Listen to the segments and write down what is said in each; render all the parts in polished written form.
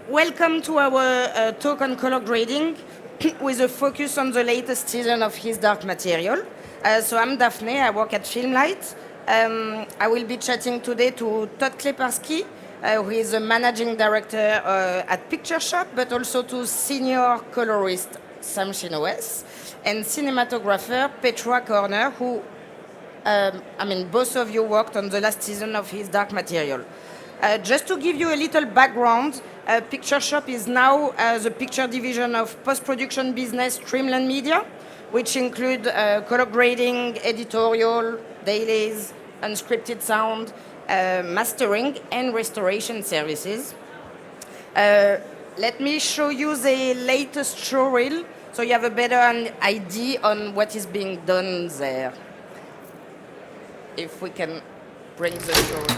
Welcome to our talk on color grading with a focus on the latest season of His Dark Material. So I'm Daphné, I work at FilmLight. I will be chatting today to Todd Kleparski, who is a managing director at Picture Shop, but also to senior colorist Sam Chynoweth and cinematographer Petra Korner, who, both of you worked on the last season of His Dark Material. Just to give you a little background, Picture Shop is now the picture division of post-production business Streamland Media, which include color grading, editorial, dailies, unscripted sound, mastering, and restoration services. Let me show you the latest show reel so you have a better idea on what is being done there. If we can bring the show reel.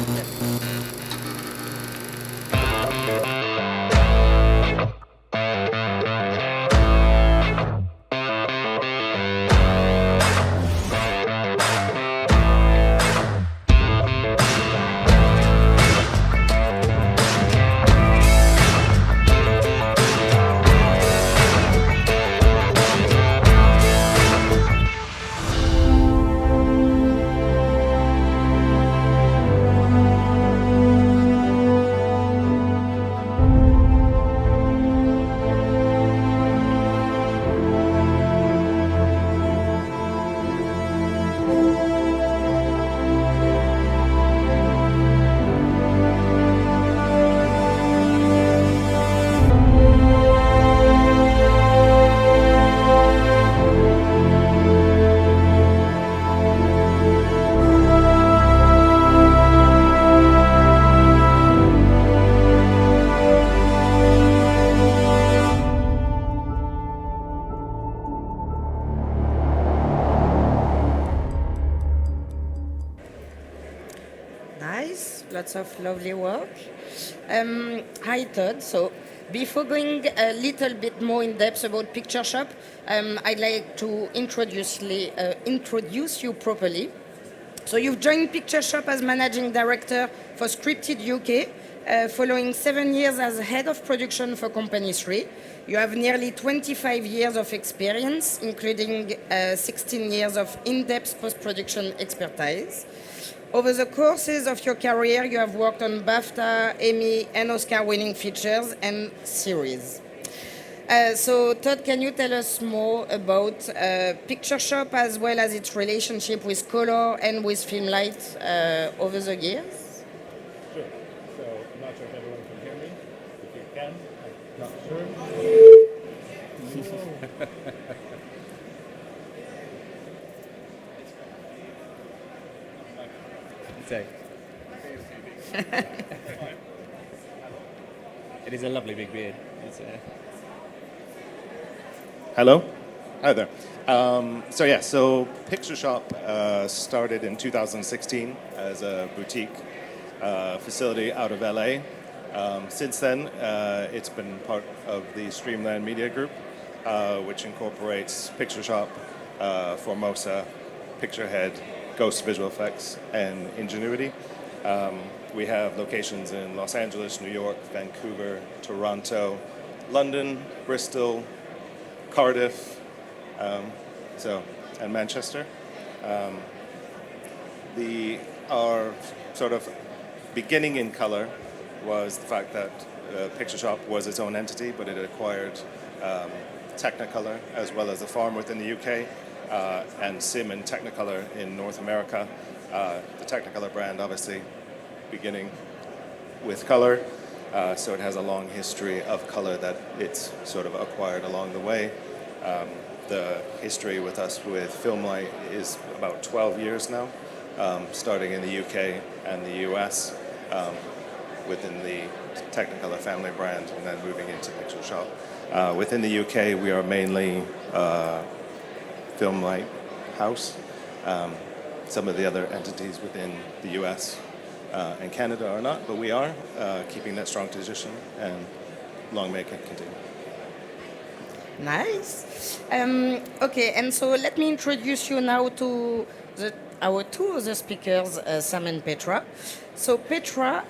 Lots of lovely work. Hi, Todd. So, before going a little bit more in depth about Picture Shop, I'd like to introduce you properly. So, you've joined Picture Shop as managing director for Scripted UK, following 7 years as head of production for Company 3. You have nearly 25 years of experience, including 16 years of in-depth post-production expertise. Over the courses of your career, you have worked on BAFTA, Emmy, and Oscar-winning features and series. So, Todd, can you tell us more about Picture Shop as well as its relationship with color and with FilmLight over the years? Sure. So, I'm not sure if everyone can hear me. If you can, I'm not sure. It is a lovely big beard. Hello? Hi there. So Picture Shop started in 2016 as a boutique facility out of LA. Since then, it's been part of the Streamland Media Group, which incorporates Picture Shop, Formosa, Picturehead, Ghost Visual Effects, and Ingenuity. We have locations in Los Angeles, New York, Vancouver, Toronto, London, Bristol, Cardiff, and Manchester. Our sort of beginning in color was the fact that Picture Shop was its own entity, but it acquired Technicolor as well as a farm within the UK. And Sim and Technicolor in North America. The Technicolor brand obviously beginning with color, so it has a long history of color that it's sort of acquired along the way. The history with us with FilmLight is about 12 years now, starting in the UK and the US within the Technicolor family brand and then moving into Picture Shop. Within the UK, we are mainly FilmLight House. Some of the other entities within the US and Canada are not, but we are keeping that strong position, and long may it continue. Nice. Okay, and so let me introduce you now to our two other speakers, Sam and Petra. So Petra,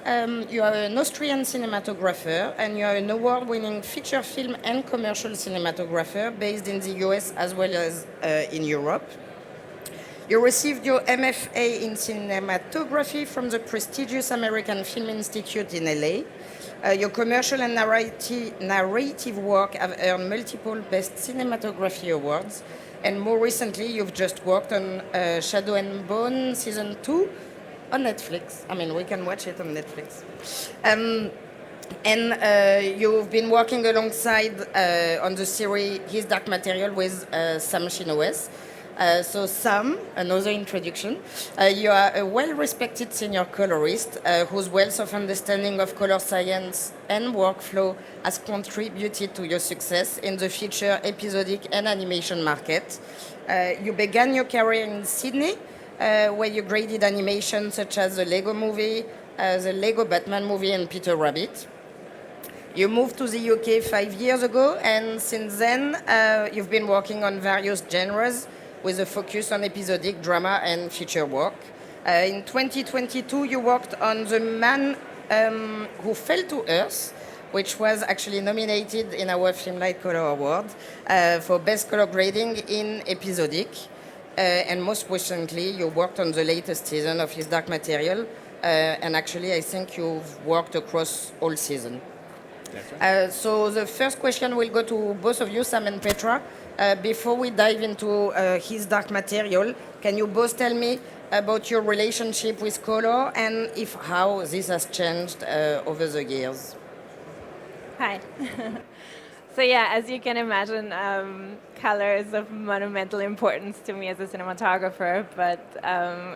you are an Austrian cinematographer and you are an award-winning feature film and commercial cinematographer based in the US as well as in Europe. You received your MFA in cinematography from the prestigious American Film Institute in LA. Your commercial and narrative work have earned multiple Best Cinematography awards, and more recently you've just worked on Shadow and Bone Season 2 on Netflix. I mean, we can watch it on Netflix. And you've been working alongside on the series His Dark Material with Sam Chynoweth. So Sam, another introduction. You are a well-respected senior colorist whose wealth of understanding of color science and workflow has contributed to your success in the feature, episodic, and animation market. You began your career in Sydney, where you graded animation such as the Lego Movie, the Lego Batman movie, and Peter Rabbit. You moved to the UK 5 years ago, and since then you've been working on various genres with a focus on episodic, drama, and feature work. In 2022, you worked on The Man Who Fell to Earth, which was actually nominated in our FilmLight Color Award for Best Color Grading in Episodic. And most recently, you worked on the latest season of His Dark Material, and actually, I think you've worked across all seasons. So the first question will go to both of you, Sam and Petra. Before we dive into His Dark Material, can you both tell me about your relationship with color and how this has changed over the years? Hi. So yeah, as you can imagine, color is of monumental importance to me as a cinematographer, but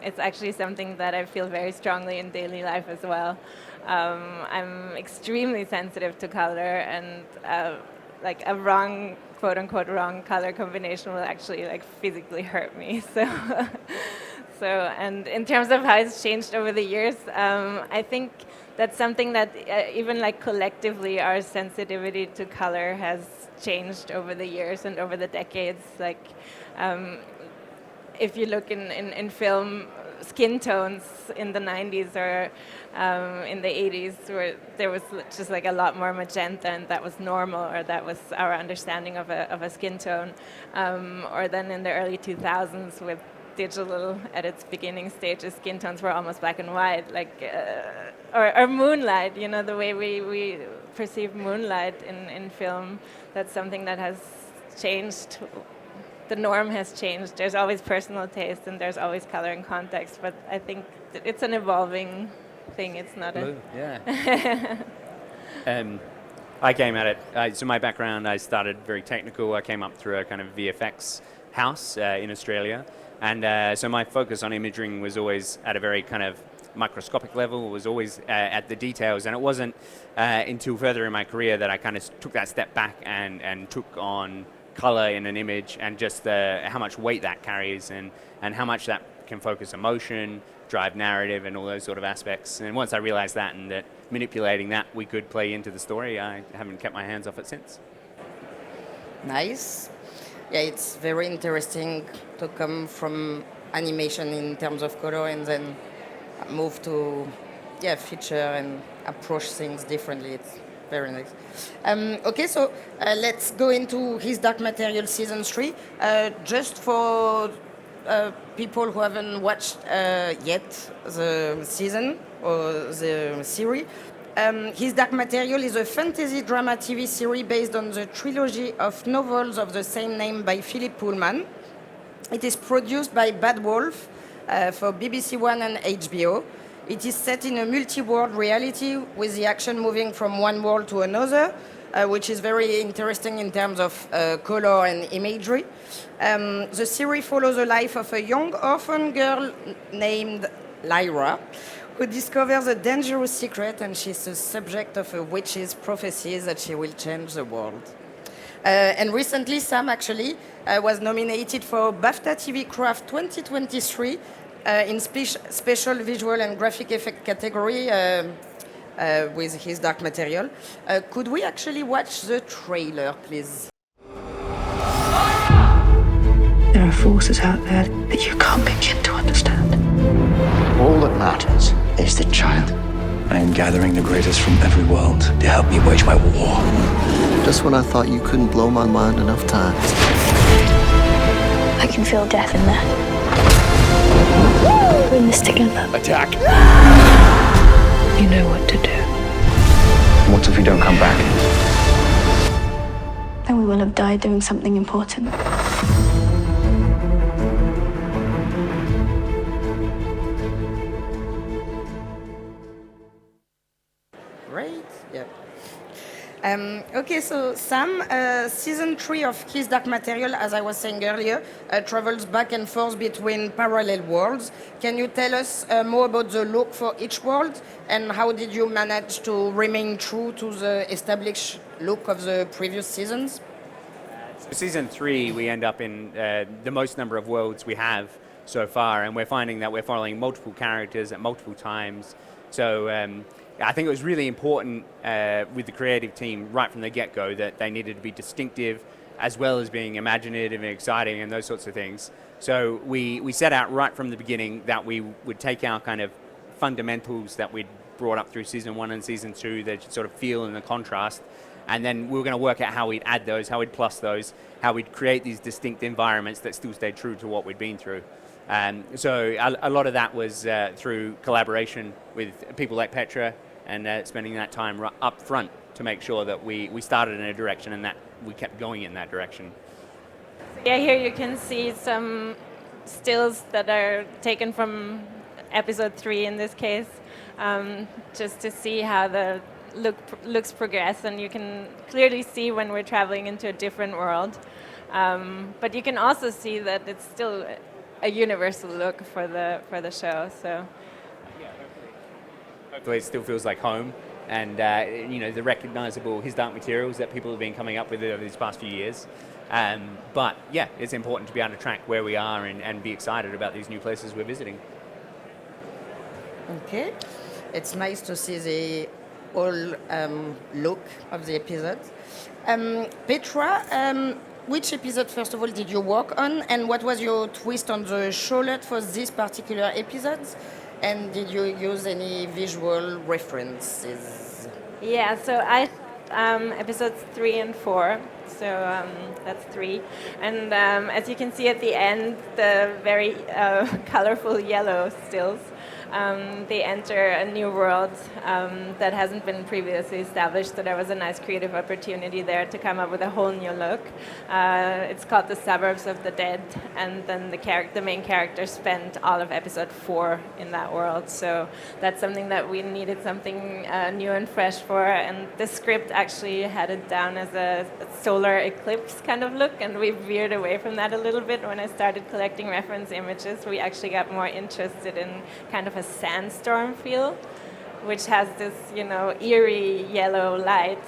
it's actually something that I feel very strongly in daily life as well. I'm extremely sensitive to color, and like a wrong, quote unquote, wrong color combination will actually like physically hurt me. So, and in terms of how it's changed over the years, I think that's something that even like collectively our sensitivity to color has changed over the years and over the decades. Like if you look in film, skin tones in the 90s or in the 80s where there was just like a lot more magenta and that was normal, or that was our understanding of a skin tone. Or then in the early 2000s with digital at its beginning stages, skin tones were almost black and white, like or moonlight, you know, the way we perceive moonlight in film. That's something that has changed. The norm has changed. There's always personal taste and there's always color and context, but I think it's an evolving thing. It's not yeah. I came at it, so my background, I started very technical. I came up through a kind of VFX house in Australia, and so my focus on imaging was always at a very kind of microscopic level, was always at the details, and it wasn't until further in my career that I kind of took that step back and took on color in an image, and just how much weight that carries, and how much that can focus emotion, drive narrative, and all those sort of aspects. And once I realized that, and that manipulating that we could play into the story, I haven't kept my hands off it since. Nice. Yeah, it's very interesting to come from animation in terms of color and then move to feature and approach things differently. It's very nice. Okay, so let's go into His Dark Material Season 3. Just for people who haven't watched yet the season or the series, His Dark Material is a fantasy drama TV series based on the trilogy of novels of the same name by Philip Pullman. It is produced by Bad Wolf for BBC One and HBO. It is set in a multi-world reality with the action moving from one world to another, which is very interesting in terms of color and imagery. The series follows the life of a young orphan girl named Lyra, who discovers a dangerous secret, and she's the subject of a witch's prophecies that she will change the world. And recently, Sam actually was nominated for BAFTA TV Craft 2023 in special visual and graphic effect category with His Dark Material. Could we actually watch the trailer, please? There are forces out there that you can't begin to understand. All that matters is the child. I am gathering the greatest from every world to help me wage my war. Just when I thought you couldn't blow my mind enough times. I can feel death in there. We're in this together. Attack! You know what to do. What if we don't come back? Then we will have died doing something important. Great. Yeah. Okay, so Sam, season 3 of His Dark Material, as I was saying earlier, travels back and forth between parallel worlds. Can you tell us more about the look for each world, and how did you manage to remain true to the established look of the previous seasons? So season 3, we end up in the most number of worlds we have so far, and we're finding that we're following multiple characters at multiple times. So I think it was really important with the creative team right from the get-go that they needed to be distinctive as well as being imaginative and exciting and those sorts of things. So we set out right from the beginning that we would take our kind of fundamentals that we'd brought up through season 1 and season 2, that sort of feel in the contrast, and then we were going to work out how we'd add those, how we'd plus those, how we'd create these distinct environments that still stayed true to what we'd been through. So a lot of that was through collaboration with people like Petra, and spending that time up front to make sure that we started in a direction and that we kept going in that direction. Yeah, here you can see some stills that are taken from episode 3 in this case, just to see how the looks progress, and you can clearly see when we're traveling into a different world. But you can also see that it's still a universal look for the show. So. Hopefully it still feels like home, and the recognizable His Dark Materials that people have been coming up with over these past few years. But yeah, it's important to be able to track where we are and be excited about these new places we're visiting. Okay, it's nice to see the whole look of the episode. Petra, which episode, first of all, did you work on, and what was your twist on the showlet for this particular episode? And did you use any visual references? Yeah, so I episodes 3 and 4, so that's 3. And as you can see at the end, the very colorful yellow stills, they enter a new world that hasn't been previously established, so there was a nice creative opportunity there to come up with a whole new look. It's called The Suburbs of the Dead, and then the main character spent all of episode 4 in that world, so that's something that we needed something new and fresh for, and the script actually had it down as a solar eclipse kind of look, and we veered away from that a little bit. When I started collecting reference images, we actually got more interested in kind of a sandstorm feel, which has this, eerie yellow light.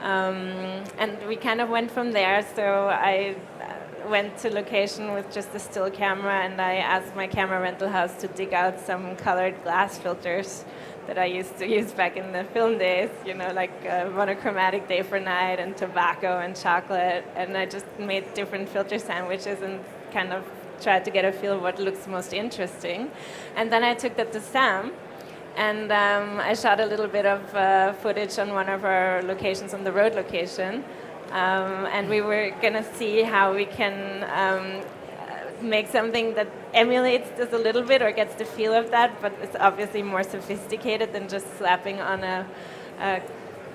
And we kind of went from there. So I went to location with just a still camera, and I asked my camera rental house to dig out some colored glass filters that I used to use back in the film days, like monochromatic day for night and tobacco and chocolate. And I just made different filter sandwiches and kind of tried to get a feel of what looks most interesting. And then I took that to Sam, and I shot a little bit of footage on one of our locations, on the road location. And we were going to see how we can make something that emulates this a little bit or gets the feel of that, but it's obviously more sophisticated than just slapping on a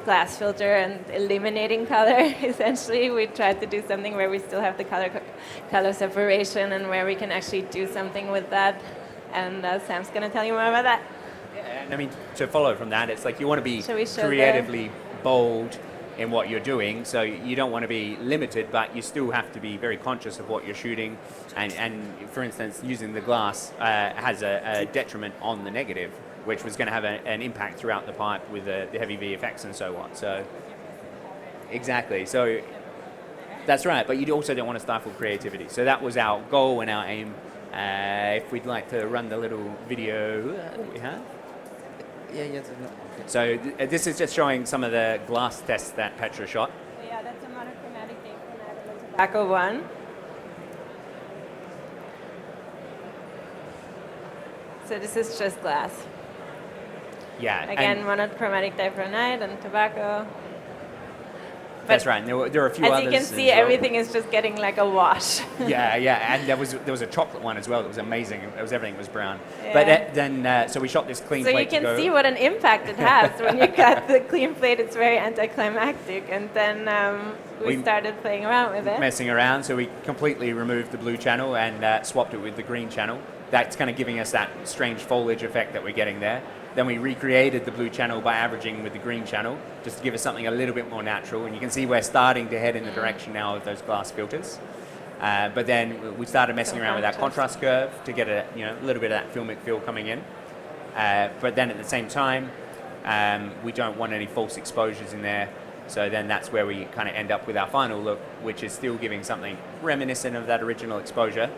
glass filter and eliminating color. Essentially, we tried to do something where we still have the color separation and where we can actually do something with that. And Sam's going to tell you more about that. Yeah, and I mean, to follow from that, it's like you want to be show creatively bold in what you're doing, so you don't want to be limited, but you still have to be very conscious of what you're shooting, and for instance, using the glass has a detriment on the negative, which was going to have an impact throughout the pipe with the heavy VFX and so on. So exactly, so that's right, but you also don't want to stifle creativity. So that was our goal and our aim. If we'd like to run the little video that we have. Yeah, yes. So this is just showing some of the glass tests that Petra shot. Yeah, that's a monochromatic day for night and the tobacco one. So this is just glass. Yeah. Again, monochromatic diaphragmite and tobacco. That's right. And there were a few others. As you can see, as well. everything is just getting like a wash. Yeah. And there was a chocolate one as well that was amazing. It was everything was brown. Yeah. But then so we shot this clean So plate. you can see what an impact it has when you cut the clean plate. It's very anticlimactic, and then we started playing around with it. Messing around, so we completely removed the blue channel and swapped it with the green channel. That's kind of giving us that strange foliage effect that we're getting there. Then we recreated the blue channel by averaging with the green channel, just to give us something a little bit more natural. And you can see we're starting to head in the direction now of those glass filters. But then we started messing around with that contrast curve to get a little bit of that filmic feel coming in. But then at the same time, we don't want any false exposures in there. So then that's where we kind of end up with our final look, which is still giving something reminiscent of that original exposure,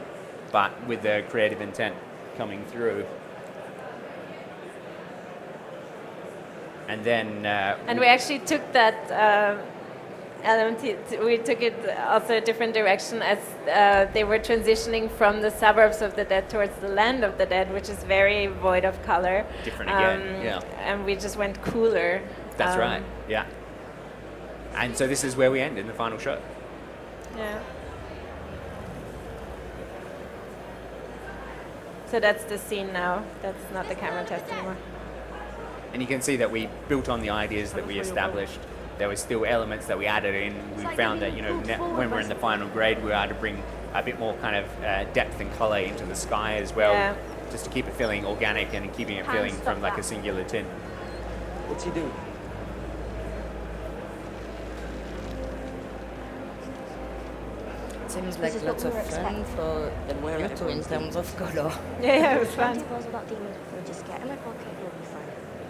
but with the creative intent coming through. And then... and we actually took that element, we took it also a different direction as they were transitioning from the suburbs of the dead towards the land of the dead, which is very void of color. Different again, yeah. And we just went cooler. That's right, yeah. And so this is where we end in the final shot. Yeah. So that's the scene now. That's not the camera test anymore. And you can see that we built on the ideas that we established. There were still elements that we added in. We found that, when we're in the final grade, we were able to bring a bit more kind of depth and color into the sky as well, just to keep it feeling organic and keeping it feeling from like a singular tint. What's he doing? Seems like lots of fun for you two in terms of color. Yeah, it was fun.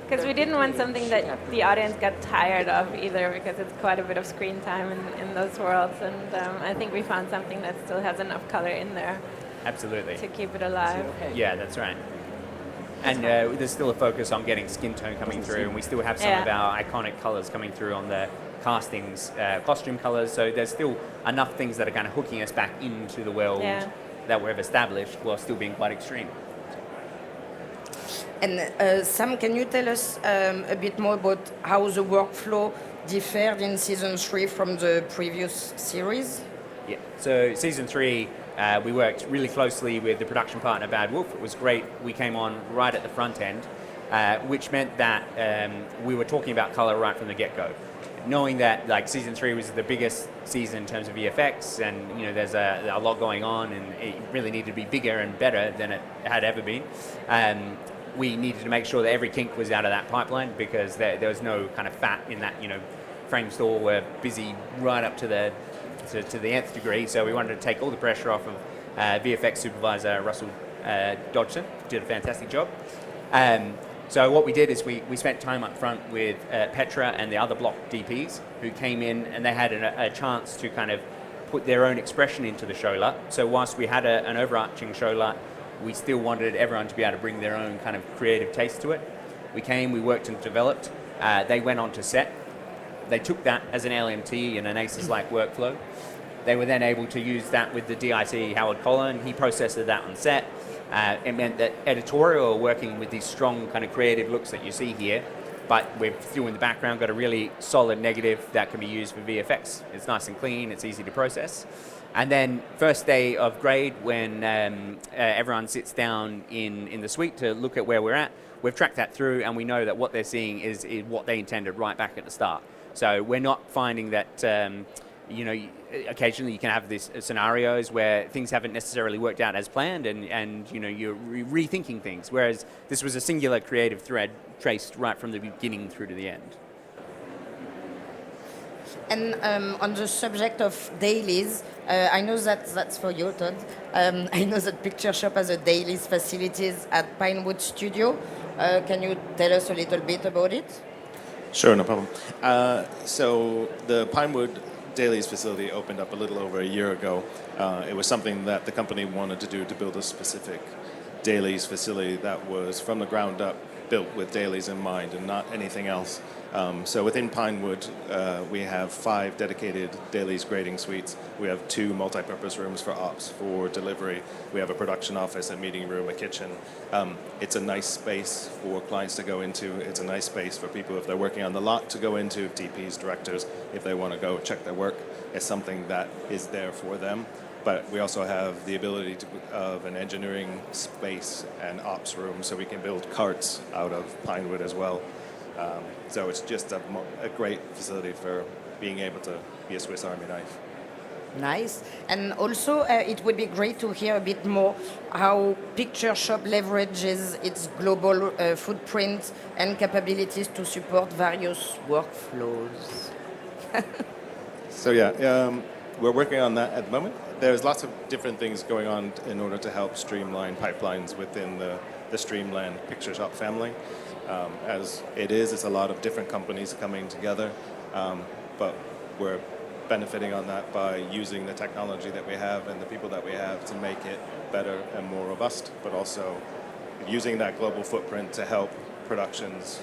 Because we didn't want something that the audience got tired of either, because it's quite a bit of screen time in those worlds, and I think we found something that still has enough color in there. Absolutely. To keep it alive. Yeah, that's right. And there's still a focus on getting skin tone coming through, and we still have some of our iconic colors coming through on the castings, costume colors, so there's still enough things that are kind of hooking us back into the world that we've established while still being quite extreme. And Sam, can you tell us a bit more about how the workflow differed in season 3 from the previous series? Yeah, so season 3, we worked really closely with the production partner Bad Wolf. It was great. We came on right at the front end, which meant that we were talking about color right from the get-go. Knowing that like season 3 was the biggest season in terms of VFX, and there's a lot going on, and it really needed to be bigger and better than it had ever been. We needed to make sure that every kink was out of that pipeline, because there was no kind of fat in that. Frame store were busy right up to the nth degree, so we wanted to take all the pressure off of VFX supervisor Russell Dodgson. Did a fantastic job. So what we did is we spent time up front with Petra and the other block DPs who came in, and they had a chance to kind of put their own expression into the show LUT. So whilst we had an overarching show LUT, we still wanted everyone to be able to bring their own kind of creative taste to it. We came, we worked and developed. They went on to set. They took that as an LMT and an ACES-like workflow. They were then able to use that with the DIT Howard Collin. He processed that on set. It meant that editorial working with these strong kind of creative looks that you see here, but we've still in the background got a really solid negative that can be used for VFX. It's nice and clean, it's easy to process. And then first day of grade, when everyone sits down in the suite to look at where we're at, we've tracked that through, and we know that what they're seeing is what they intended right back at the start. So we're not finding that occasionally you can have these scenarios where things haven't necessarily worked out as planned, and you're rethinking things, whereas this was a singular creative thread traced right from the beginning through to the end. And on the subject of dailies, I know that's for you, Todd. I know that Picture Shop has a dailies facilities at Pinewood Studio. Can you tell us a little bit about it? Sure, no problem. So the Pinewood Dailies facility opened up a little over a year ago. It was something that the company wanted to do to build a specific dailies facility that was from the ground up built with dailies in mind and not anything else. So within Pinewood, we have 5 dedicated dailies grading suites. We have 2 multi-purpose rooms for ops, for delivery. We have a production office, a meeting room, a kitchen. It's a nice space for clients to go into. It's a nice space for people, if they're working on the lot, to go into, DPs, directors, if they want to go check their work. It's something that is there for them. But we also have the ability of an engineering space and ops room, so we can build carts out of Pinewood as well. So it's just a great facility for being able to be a Swiss Army knife. Nice. And also, it would be great to hear a bit more how Picture Shop leverages its global footprint and capabilities to support various workflows. So yeah, we're working on that at the moment. There's lots of different things going on in order to help streamline pipelines within the Streamland Picture Shop family. As it's a lot of different companies coming together, but we're benefiting on that by using the technology that we have and the people that we have to make it better and more robust, but also using that global footprint to help productions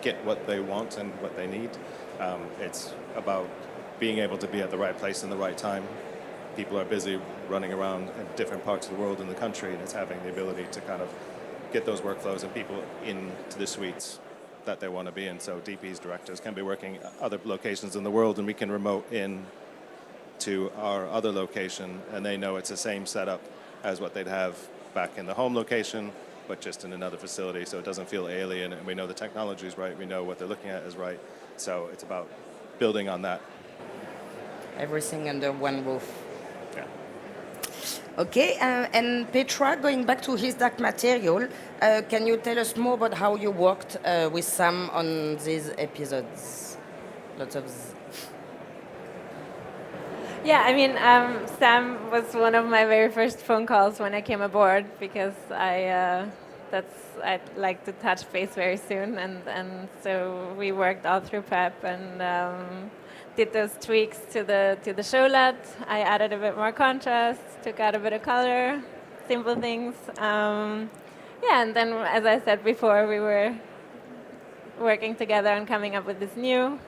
get what they want and what they need. It's about being able to be at the right place in the right time. People are busy running around in different parts of the world and the country, and it's having the ability to kind of get those workflows and people into the suites that they want to be in. So DPs, directors can be working other locations in the world, and we can remote in to our other location, and they know it's the same setup as what they'd have back in the home location, but just in another facility, so it doesn't feel alien, and we know the technology is right, we know what they're looking at is right. So it's about building on that. Everything under one roof. Yeah. Okay, and Petra, going back to his dark material, can you tell us more about how you worked with Sam on these episodes? Lots of... Yeah, I mean, Sam was one of my very first phone calls when I came aboard, because I'd like to touch base very soon, and so we worked all through prep and did those tweaks to the showlet. I added a bit more contrast, took out a bit of color, simple things. Yeah, and then, as I said before, we were working together on coming up with this new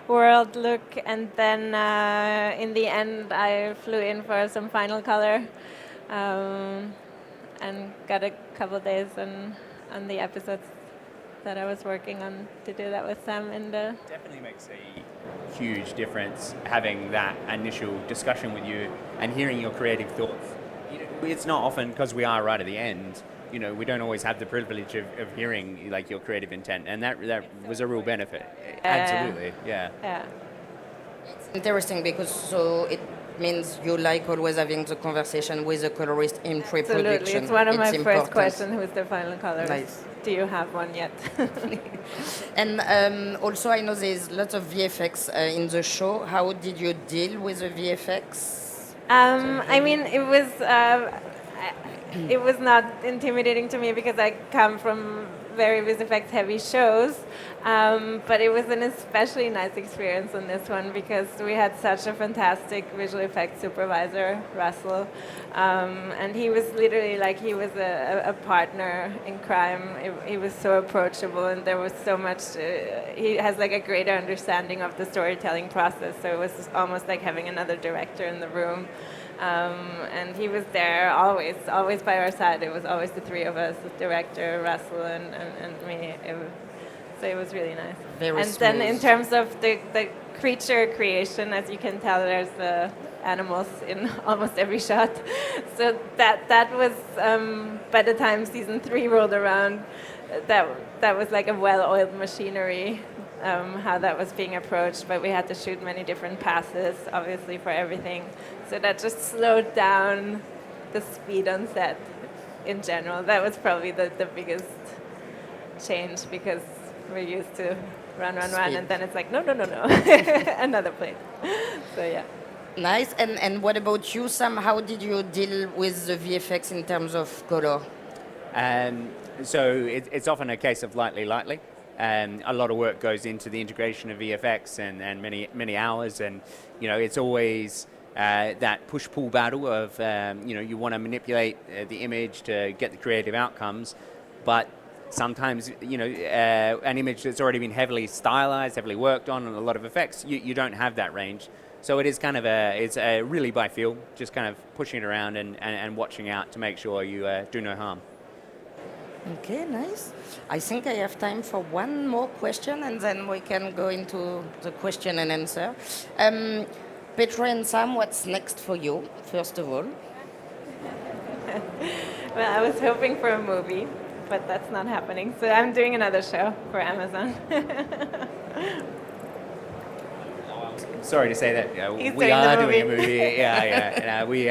world look, and then in the end I flew in for some final color and got a couple days on the episodes that I was working on to do that with Sam. Definitely makes a huge difference having that initial discussion with you and hearing your creative thoughts. It's not often, because we are right at the end, we don't always have the privilege of hearing like your creative intent, and that was a real benefit. Absolutely, yeah. It's interesting because so it means you like always having the conversation with the colorist in pre-production. Absolutely, it's one of my important. first questions, who's the final colorist? Nice. Do you have one yet? And also I know there's lots of VFX in the show. How did you deal with the VFX? I mean, it was not intimidating to me because I come from very VFX heavy shows, but it was an especially nice experience on this one because we had such a fantastic visual effects supervisor, Russell, and he was literally like he was a partner in crime. He was so approachable, and there was so much. He has like a greater understanding of the storytelling process, so it was almost like having another director in the room. And he was there always by our side. It was always the three of us, the director, Russell, and me. So it was really nice. Very and smooth. then in terms of the creature creation, as you can tell, there's the animals in almost every shot. So that was, by the time season 3 rolled around, that was like a well-oiled machinery. How that was being approached, but we had to shoot many different passes, obviously, for everything. So that just slowed down the speed on set in general. That was probably the biggest change, because we're used to run, and then it's like, no, another plane. So yeah. Nice. And what about you, Sam? How did you deal with the VFX in terms of color? So it's often a case of lightly. A lot of work goes into the integration of VFX and many hours, and it's always that push-pull battle of you want to manipulate the image to get the creative outcomes, but sometimes, an image that's already been heavily stylized, heavily worked on, and a lot of effects, you don't have that range. So it is kind of it's really by feel, just kind of pushing it around and watching out to make sure you do no harm. Okay, nice. I think I have time for one more question, and then we can go into the question and answer. Petra and Sam, what's next for you, first of all? Well, I was hoping for a movie, but that's not happening. So I'm doing another show for Amazon. Sorry to say that. We are doing a movie. Yeah. We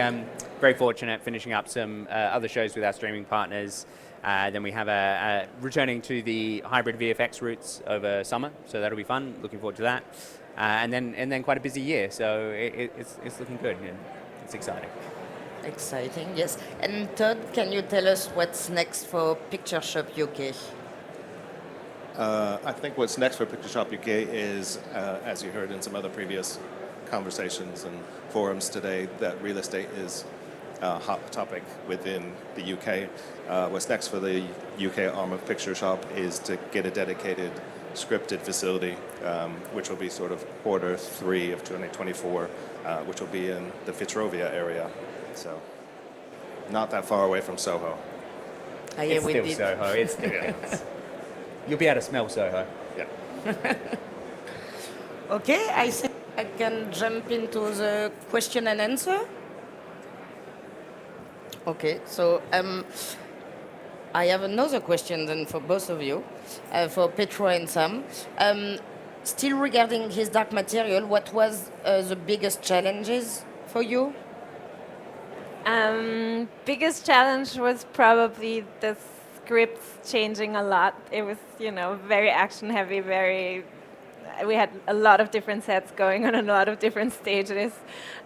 very fortunate finishing up some other shows with our streaming partners. Then we have returning to the hybrid VFX roots over summer, so that'll be fun. Looking forward to that. And then quite a busy year, so it's looking good. And it's exciting. Exciting, yes. And Todd, can you tell us what's next for Picture Shop UK? I think what's next for Picture Shop UK is, as you heard in some other previous conversations and forums today, that real estate is a hot topic within the UK. What's next for the UK arm of Picture Shop is to get a dedicated scripted facility, which will be sort of Q3 of 2024, which will be in the Fitzrovia area. So, not that far away from Soho. It's still Soho. It's still. You'll be able to smell Soho. Yeah. Okay, I think I can jump into the question and answer. Okay, so I have another question then for both of you, for Petra and Sam. Still regarding his dark material, what was the biggest challenges for you? Biggest challenge was probably the scripts changing a lot. It was, very action heavy, we had a lot of different sets going on a lot of different stages.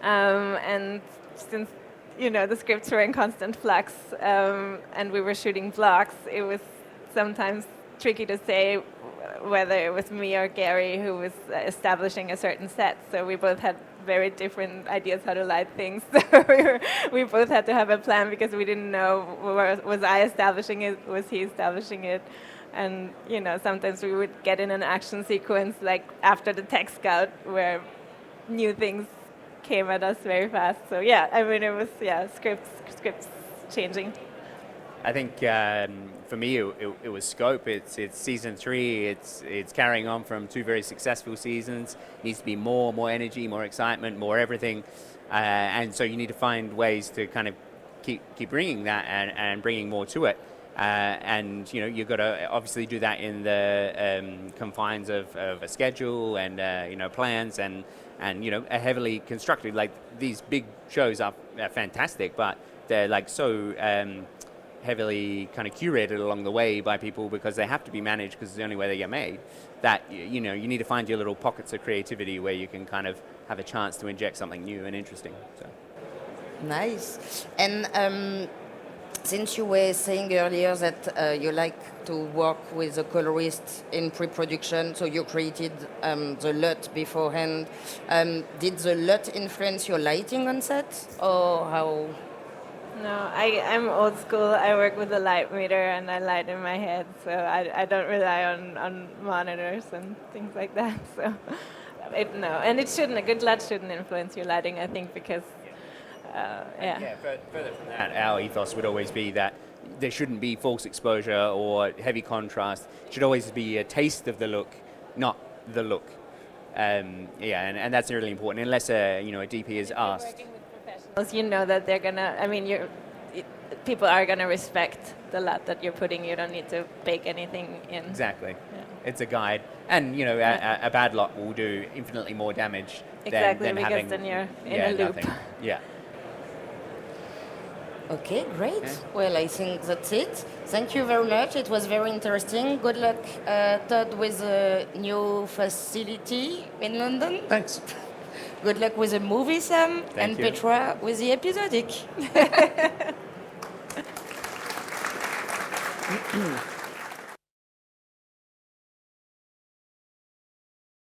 And since, the scripts were in constant flux and we were shooting blocks, it was sometimes tricky to say whether it was me or Gary who was establishing a certain set. So we both had very different ideas how to light things. So we both had to have a plan because we didn't know, was I establishing it, was he establishing it? And, sometimes we would get in an action sequence like after the tech scout where new things came at us very fast. So it was, scripts changing. I think for me it was scope. It's season 3. It's carrying on from 2 very successful seasons. It needs to be more energy, more excitement, more everything, and so you need to find ways to kind of keep bringing that and bringing more to it. And you've got to obviously do that in the confines of a schedule and plans and a heavily constructed, like these big shows are fantastic, but they're like so heavily kind of curated along the way by people because they have to be managed because it's the only way they get made, that you need to find your little pockets of creativity where you can kind of have a chance to inject something new and interesting. So nice. And since you were saying earlier that you like to work with a colorist in pre-production, so you created the LUT beforehand. Did the LUT influence your lighting on set, or how? No, I'm old school. I work with a light meter and I light in my head, so I don't rely on monitors and things like that. So, and it shouldn't. A good LUT shouldn't influence your lighting, I think, because. Further from that, our ethos would always be that there shouldn't be false exposure or heavy contrast. It should always be a taste of the look, not the look. And that's really important. Unless a DP is asked. Working with professionals, that they're gonna. People are gonna respect the LUT that you're putting. You don't need to bake anything in. Exactly. Yeah. It's a guide, and a bad lot will do infinitely more damage. Exactly, than because having, then you're in a loop. Nothing. Yeah. Okay, great. Okay. Well, I think that's it. Thank you very much. It was very interesting. Good luck, Todd, with the new facility in London. Thanks. Good luck with the movie, Sam. Thank you. Petra with the episodic.